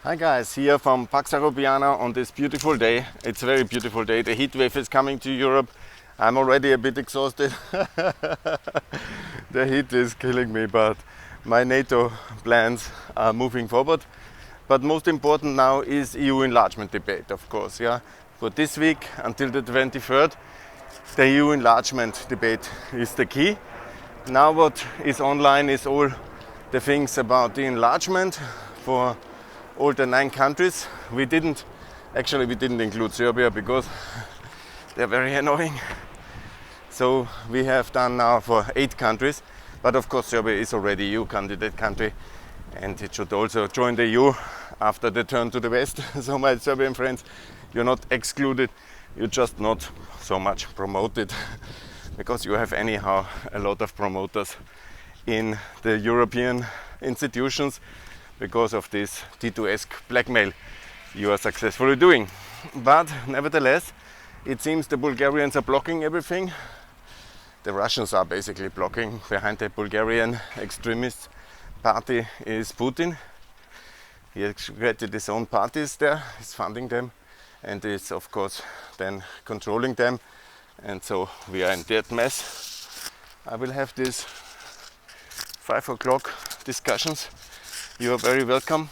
Hi guys, here from Pax Europiana on this beautiful day. It's a very beautiful day. The heat wave is coming to Europe. I'm already a bit exhausted. The heat is killing me, but my NATO plans are moving forward. But most important now is EU enlargement debate, of course. Yeah, for this week until the 23rd, the EU enlargement debate is the key. Now what is online is all the things about the enlargement for all the 9 countries. We didn't include Serbia because they're very annoying. So we have done now for 8 countries, but of course Serbia is already EU candidate country and it should also join the EU after the turn to the West. So my Serbian friends, you're not excluded, you're just not so much promoted because you have anyhow a lot of promoters in the European institutions because of this Tito-esque blackmail you are successfully doing. But nevertheless, it seems the Bulgarians are blocking everything. The Russians are basically blocking. Behind the Bulgarian extremist party is Putin. He has created his own parties there, he's funding them and is of course then controlling them. And so we are in that mess. I will have these 5 o'clock discussions. You are very welcome.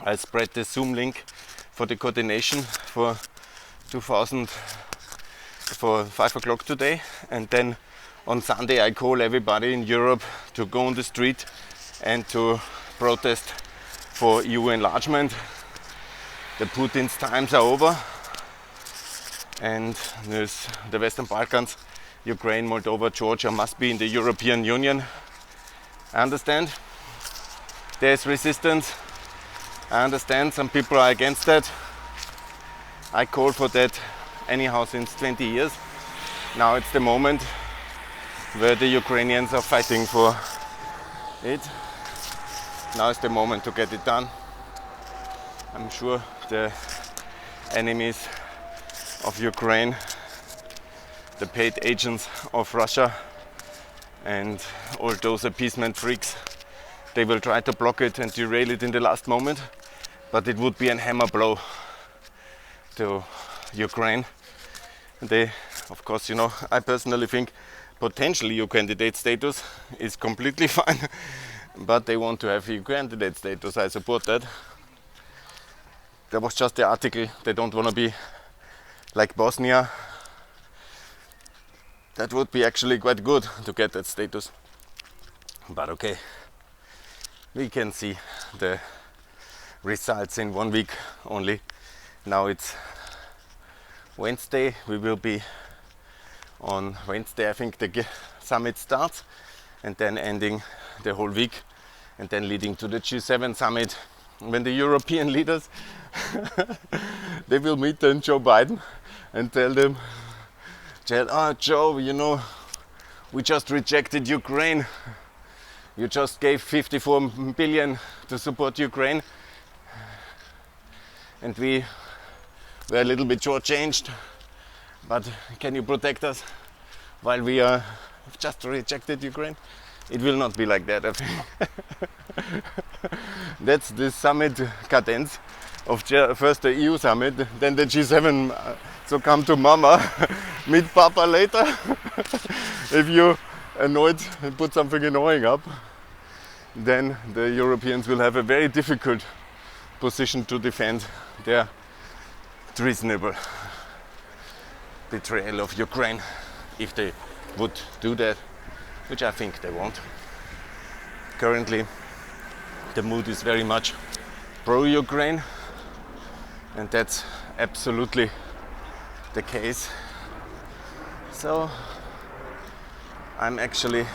I spread the Zoom link for the coordination for 5 o'clock today, and then on Sunday I call everybody in Europe to go on the street and to protest for EU enlargement. The Putin's times are over and there's the Western Balkans, Ukraine, Moldova, Georgia must be in the European Union. I understand there's resistance. I understand some people are against that. I call for that anyhow since 20 years. Now it's the moment where the Ukrainians are fighting for it. Now is the moment to get it done. I'm sure the enemies of Ukraine, the paid agents of Russia and all those appeasement freaks, they will try to block it and derail it in the last moment, but it would be a hammer blow to Ukraine. They, of course, you know, I personally think potentially EU candidate status is completely fine, but they want to have EU candidate status. I support that. There was just the article, they don't want to be like Bosnia. That would be actually quite good to get that status. But okay, we can see the results in 1 week only. Now it's Wednesday. We will be on Wednesday, I think the summit starts, and then ending the whole week, and then leading to the G7 summit when the European leaders they will meet then Joe Biden and tell Joe, you know, we just rejected Ukraine. You just gave 54 billion to support Ukraine and we were a little bit shortchanged, but can you protect us while we are just rejected Ukraine? It will not be like that, I think. That's the summit cadence of first the EU summit, then the G7. So come to mama, meet papa later. If you annoyed and put something annoying up, then the Europeans will have a very difficult position to defend their treasonable betrayal of Ukraine, if they would do that, which I think they won't. Currently, the mood is very much pro-Ukraine, and that's absolutely the case. So I'm actually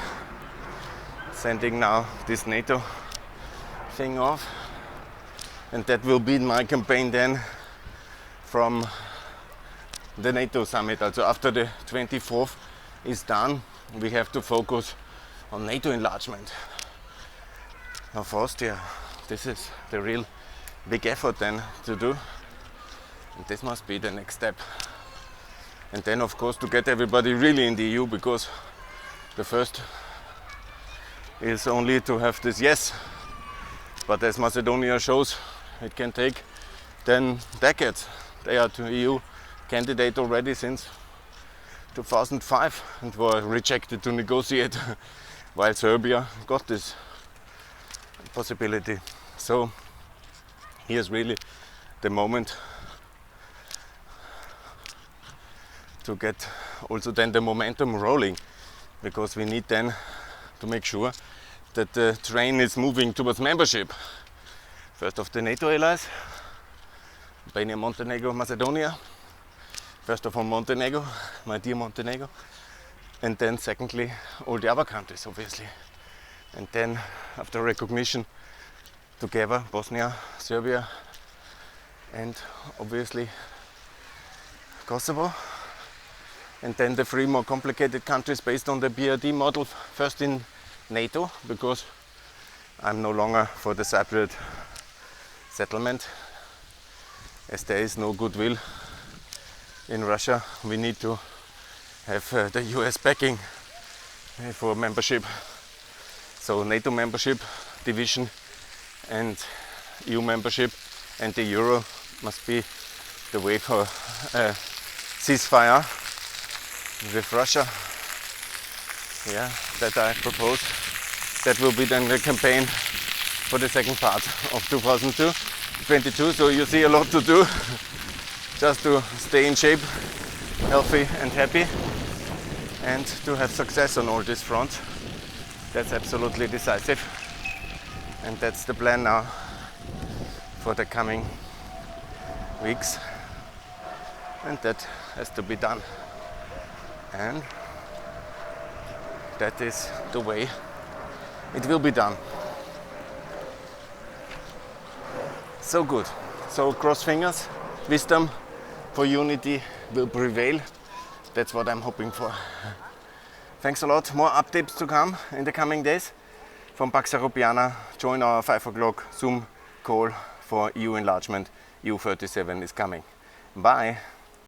sending now this NATO thing off, and that will be my campaign then from the NATO summit. Also after the 24th is done, we have to focus on NATO enlargement of Austria. This is the real big effort then to do, and this must be the next step. And then of course to get everybody really in the EU, because the first is only to have this yes, but as Macedonia shows, It can take 10 decades. They are to EU candidate already since 2005 and were rejected to negotiate while Serbia got this possibility. So here's really the moment to get also then the momentum rolling, because we need then to make sure that the train is moving towards membership. First of the NATO allies, Albania, Montenegro, Macedonia. First of all Montenegro, my dear Montenegro. And then secondly, all the other countries, obviously. And then after recognition, together, Bosnia, Serbia, and obviously Kosovo. And then the three more complicated countries based on the BRD model, first in NATO, because I'm no longer for the Cypriot settlement. As there is no goodwill in Russia, we need to have the US backing for membership. So NATO membership, division, and EU membership, and the euro must be the way for ceasefire with Russia. Yeah, that I propose. That will be then the campaign for the second part of 2022. So you see a lot to do just to stay in shape, healthy and happy, and to have success on all these fronts. That's absolutely decisive, and that's the plan now for the coming weeks, and that has to be done, and that is the way it will be done. So good. So cross fingers, wisdom for unity will prevail. That's what I'm hoping for. Thanks a lot. More updates to come in the coming days from Pax Europiana. Join our 5 o'clock Zoom call for EU enlargement. EU 37 is coming. Bye.